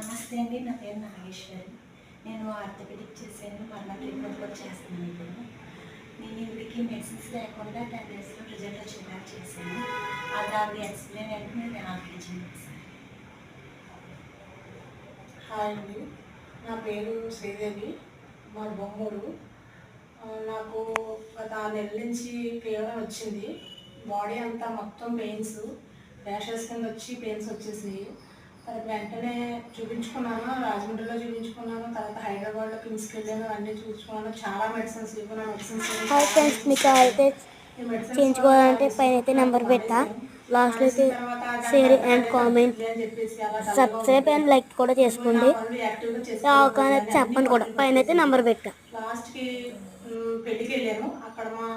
నమస్తే అండి, నా పేరు నాగేశ్వరి. నేను ఆర్థోపెడిక్ చేశాను, పర్మనెంట్ ట్రీట్మెంట్ కూడా చేస్తున్నాను. ఇప్పుడు నేను ఇవిడికి మెడిసిన్స్ లేకుండా 10 డేస్లో రిజల్ట్ వచ్చేలా చేశాను. అది ఆవిడ ఎక్స్ప్లెయిన్ అంటే నేను ఆర్కేజీ. హాయ్ అండి, నా పేరు శ్రీదేవి, మా బొమ్మూరు. నాకు గత 6 నెలల నుంచి ఫీవర్ వచ్చింది. బాడీ అంతా మొత్తం పెయిన్స్, ర్యాషెస్ కింద వచ్చి పెయిన్స్ వచ్చేసాయి. తర్వాత వెంటనే చూపించుకున్నాను, రాజమండ్రిలో చూపించుకున్నాను, తర్వాత హైదరాబాద్లో కిమ్స్కి వెళ్ళాను, అన్నీ చూపించుకున్నాను. చాలా మెడిసిన్స్ ఇవ్వను మెడిసిన్స్ మీకు అయితే చేయించుకోవాలంటే పైన అయితే నెంబర్ పెట్టా, లాస్ట్లో అయితే share and comment subscribe and like కూడా చేసుకోండి. చెప్పండి కూడా, పైన అయితే నెంబర్ పెట్టా. లాస్ట్కి పెళ్ళికి వెళ్ళాను. అక్కడ మా